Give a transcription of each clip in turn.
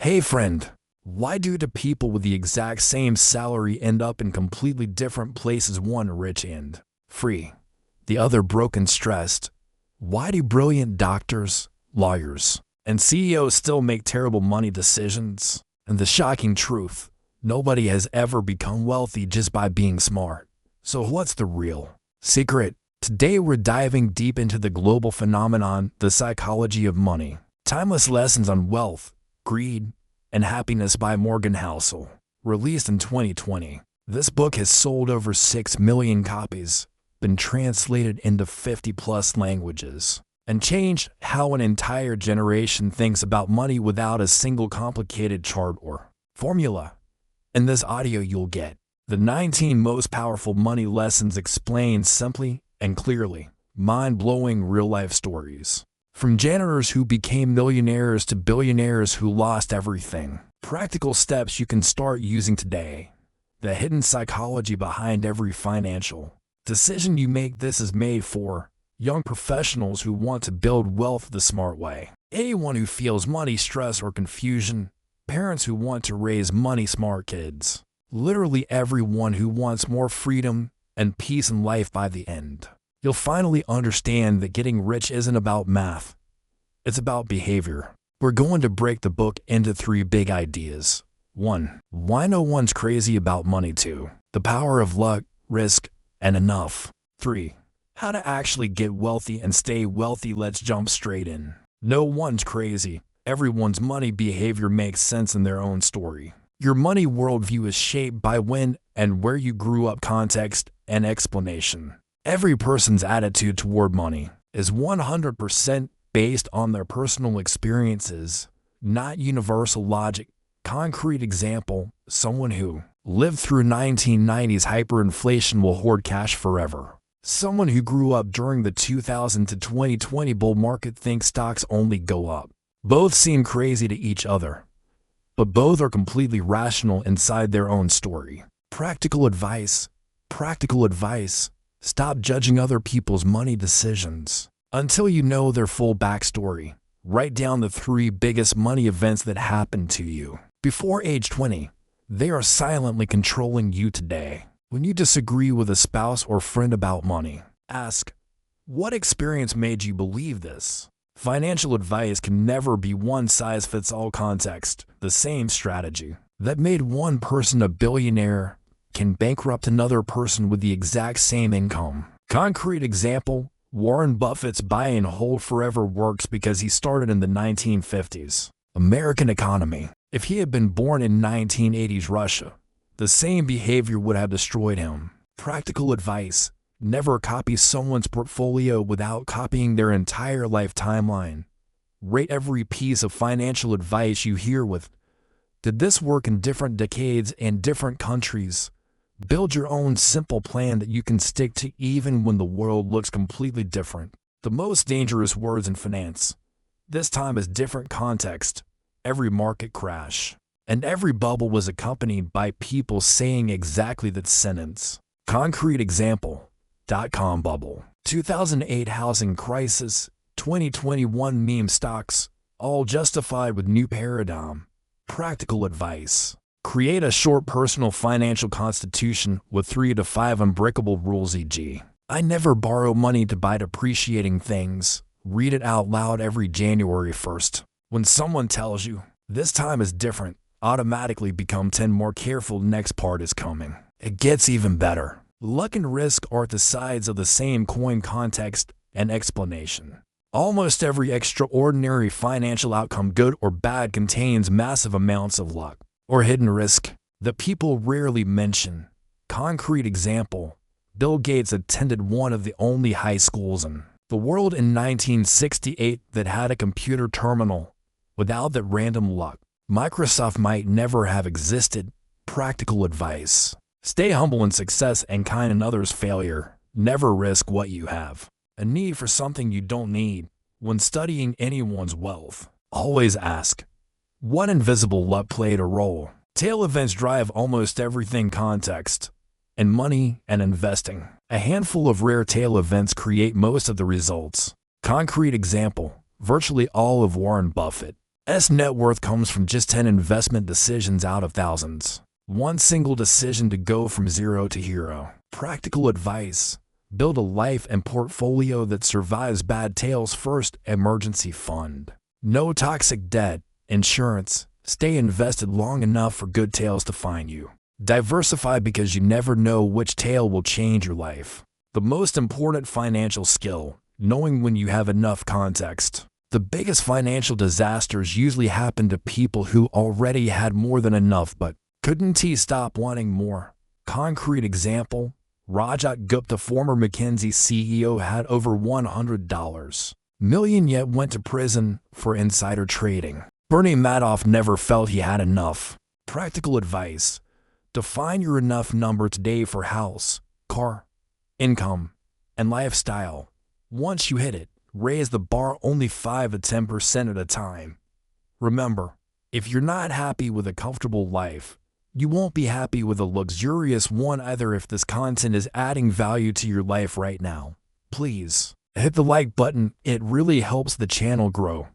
Hey friend, why do the people with the exact same salary end up in completely different places, one rich and free, the other broke and stressed? Why do brilliant doctors, lawyers, and CEOs still make terrible money decisions? And the shocking truth, nobody has ever become wealthy just by being smart. So what's the real secret? Today we're diving deep into the global phenomenon, the psychology of money. Timeless lessons on wealth, greed, and happiness by Morgan Housel. Released in 2020, this book has sold over 6 million copies, been translated into 50+ languages, and changed how an entire generation thinks about money without a single complicated chart or formula. In this audio you'll get the 19 most powerful money lessons explained simply and clearly, mind-blowing real-life stories. From janitors who became millionaires to billionaires who lost everything. Practical steps you can start using today. The hidden psychology behind every financial decision you make. This is made for young professionals who want to build wealth the smart way. Anyone who feels money stress or confusion. Parents who want to raise money-smart kids. Literally everyone who wants more freedom and peace in life. By the end, you'll finally understand that getting rich isn't about math. It's about behavior. We're going to break the book into 3 big ideas. 1. Why no one's crazy about money. 2. The power of luck, risk, and enough. 3. How to actually get wealthy and stay wealthy. Let's jump straight in. No one's crazy. Everyone's money behavior makes sense in their own story. Your money worldview is shaped by when and where you grew up, context, and explanation. Every person's attitude toward money is 100% based on their personal experiences, not universal logic. Concrete example, someone who lived through 1990s hyperinflation will hoard cash forever. Someone who grew up during the 2000 to 2020 bull market thinks stocks only go up. Both seem crazy to each other, but both are completely rational inside their own story. Practical advice. Stop judging other people's money decisions until you know their full backstory. Write down the 3 biggest money events that happened to you before age 20. They are silently controlling you today. When you disagree with a spouse or friend about money, ask, what experience made you believe this? Financial advice can never be one-size-fits-all. Context. The same strategy that made one person a billionaire can bankrupt another person with the exact same income. Concrete example, Warren Buffett's buy and hold forever works because he started in the 1950s. American economy. If he had been born in 1980s Russia, the same behavior would have destroyed him. Practical advice. Never copy someone's portfolio without copying their entire life timeline. Rate every piece of financial advice you hear with, did this work in different decades and different countries? Build your own simple plan that you can stick to even when the world looks completely different. The most dangerous words in finance. This time is different context. Every market crash and every bubble was accompanied by people saying exactly that sentence. Concrete example. .com bubble, 2008 housing crisis, 2021 meme stocks, all justified with new paradigm. Practical advice. Create a short personal financial constitution with 3 to 5 unbreakable rules, e.g. I never borrow money to buy depreciating things. Read it out loud every January 1st. When someone tells you, this time is different, automatically become 10 more careful, next part is coming. It gets even better. Luck and risk are the sides of the same coin, context and explanation. Almost every extraordinary financial outcome, good or bad, contains massive amounts of luck or hidden risk that people rarely mention. Concrete example, Bill Gates attended one of the only high schools in the world in 1968 that had a computer terminal. Without that random luck, Microsoft might never have existed. Practical advice. Stay humble in success and kind in others' failure. Never risk what you have. A need for something you don't need. When studying anyone's wealth, always ask, what invisible luck played a role? Tail events drive almost everything. Context. In money and investing, a handful of rare tail events create most of the results. Concrete example, virtually all of Warren Buffett Net worth comes from just 10 investment decisions out of thousands. One single decision to go from zero to hero. Practical advice. Build a life and portfolio that survives bad tales first. Emergency fund. No toxic debt. Insurance. Stay invested long enough for good tales to find you. Diversify because you never know which tale will change your life. The most important financial skill. Knowing when you have enough context. The biggest financial disasters usually happen to people who already had more than enough but couldn't stop wanting more. Concrete example. Rajat Gupta, former McKinsey CEO, had over $100 million yet went to prison for insider trading. Bernie Madoff never felt he had enough. Practical advice. Define your enough number today for house, car, income, and lifestyle. Once you hit it, raise the bar only 5 to 10% at a time. Remember, if you're not happy with a comfortable life, you won't be happy with a luxurious one either. If this content is adding value to your life right now, please hit the like button. It really helps the channel grow.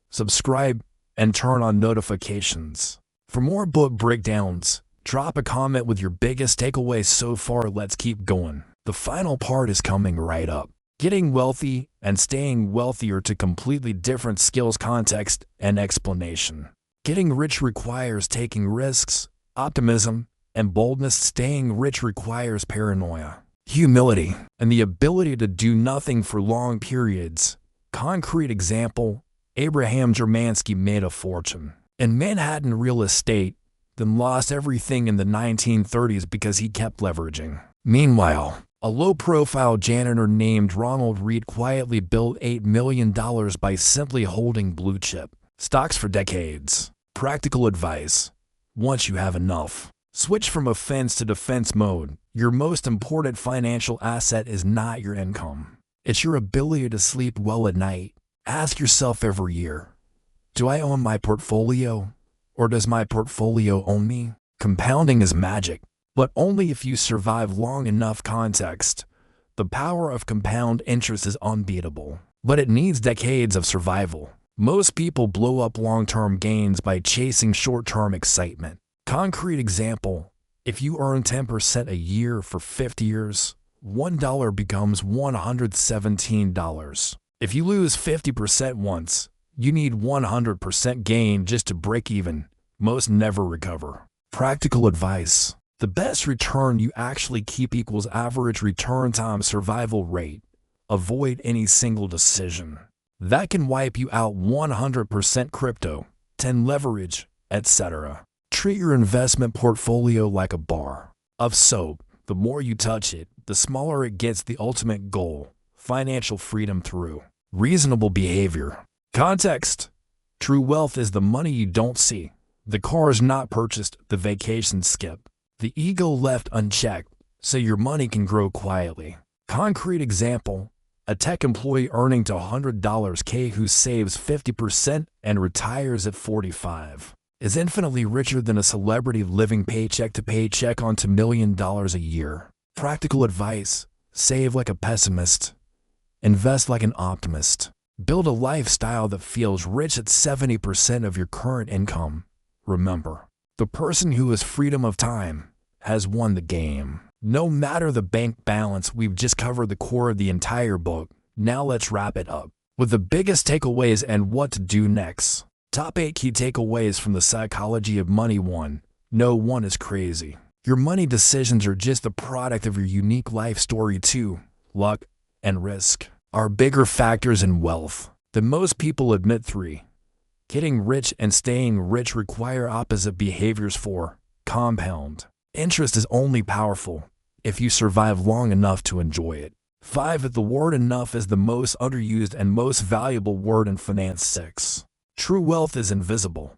Subscribe and turn on notifications. For more book breakdowns, drop a comment with your biggest takeaways so far. Let's keep going. The final part is coming right up. Getting wealthy and staying wealthy are two completely different skills, context, and explanation. Getting rich requires taking risks, optimism, and boldness. Staying rich requires paranoia, humility, and the ability to do nothing for long periods. Concrete example. Abraham Germansky made a fortune in Manhattan real estate, then lost everything in the 1930s because he kept leveraging. Meanwhile, a low-profile janitor named Ronald Reed quietly built $8 million by simply holding blue-chip stocks for decades. Practical advice. Once you have enough, switch from offense to defense mode. Your most important financial asset is not your income. It's your ability to sleep well at night. Ask yourself every year, do I own my portfolio, or does my portfolio own me? Compounding is magic, but only if you survive long enough. Context. The power of compound interest is unbeatable, but it needs decades of survival. Most people blow up long-term gains by chasing short-term excitement. Concrete example. If you earn 10% a year for 50 years, $1 becomes $117. If you lose 50% once, you need 100% gain just to break even. Most never recover. Practical advice. The best return you actually keep equals average return times survival rate. Avoid any single decision that can wipe you out. 100% crypto, 10 leverage, etc. Treat your investment portfolio like a bar of soap. The more you touch it, the smaller it gets. The ultimate goal. Financial freedom through reasonable behavior. Context. True wealth is the money you don't see. The car is not purchased, the vacation skipped, the ego left unchecked, so your money can grow quietly. Concrete example. A tech employee earning to $100K who saves 50% and retires at 45 is infinitely richer than a celebrity living paycheck to paycheck on $2 million a year. Practical advice. Save like a pessimist. Invest like an optimist. Build a lifestyle that feels rich at 70% of your current income. Remember, the person who has freedom of time has won the game. No matter the bank balance. We've just covered the core of the entire book. Now let's wrap it up with the biggest takeaways and what to do next. Top 8 key takeaways from the psychology of money. 1. No one is crazy. Your money decisions are just the product of your unique life story. 2. Luck and risk are bigger factors in wealth than most people admit. 3. Getting rich and staying rich require opposite behaviors. 4. Compound interest is only powerful if you survive long enough to enjoy it. 5. The word enough is the most underused and most valuable word in finance. 6. True wealth is invisible.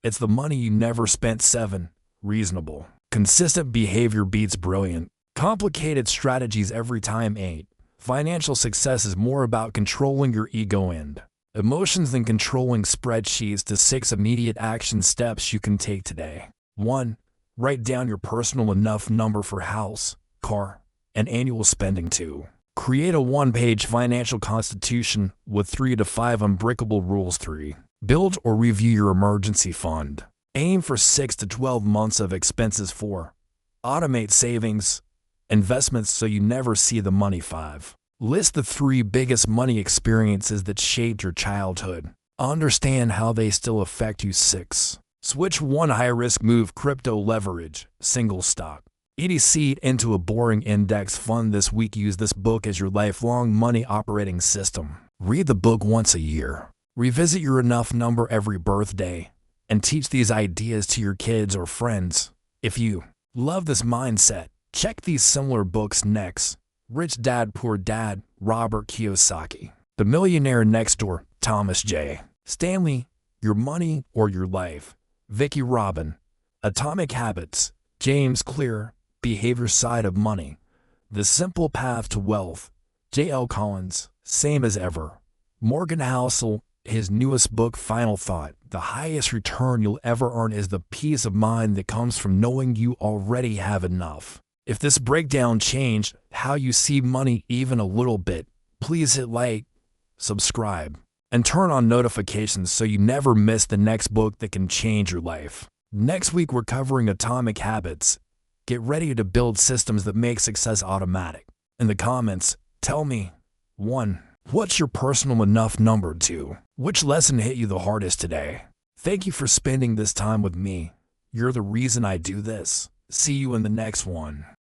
It's the money you never spent. 7. Reasonable. Consistent behavior beats brilliant, complicated strategies every time. 8. Financial success is more about controlling your ego and emotions than controlling spreadsheets. To 6 immediate action steps you can take today. 1. Write down your personal enough number for house, car, and annual spending. 2. Create a one-page financial constitution with 3 to 5 unbreakable rules. 3. Build or review your emergency fund. Aim for 6 to 12 months of expenses. 4. Automate savings, investments so you never see the money. 5. List the 3 biggest money experiences that shaped your childhood. Understand how they still affect you. 6. Switch one high-risk move: crypto leverage, single stock, etc. into a boring index fund this week. Use this book as your lifelong money operating system. Read the book once a year. Revisit your enough number every birthday, and teach these ideas to your kids or friends. If you love this mindset, check these similar books next. Rich Dad, Poor Dad, Robert Kiyosaki. The Millionaire Next Door, Thomas J. Stanley. Your Money or Your Life, Vicki Robin. Atomic Habits, James Clear. Behavior Side of Money, The Simple Path to Wealth, J.L. Collins. Same as Ever, Morgan Housel. His newest book, Final Thought. The highest return you'll ever earn is the peace of mind that comes from knowing you already have enough. If this breakdown changed how you see money even a little bit, please hit like, subscribe, and turn on notifications so you never miss the next book that can change your life. Next week we're covering Atomic Habits. Get ready to build systems that make success automatic. In the comments, tell me: 1. What's your personal enough number? 2. Which lesson hit you the hardest today? Thank you for spending this time with me. You're the reason I do this. See you in the next one.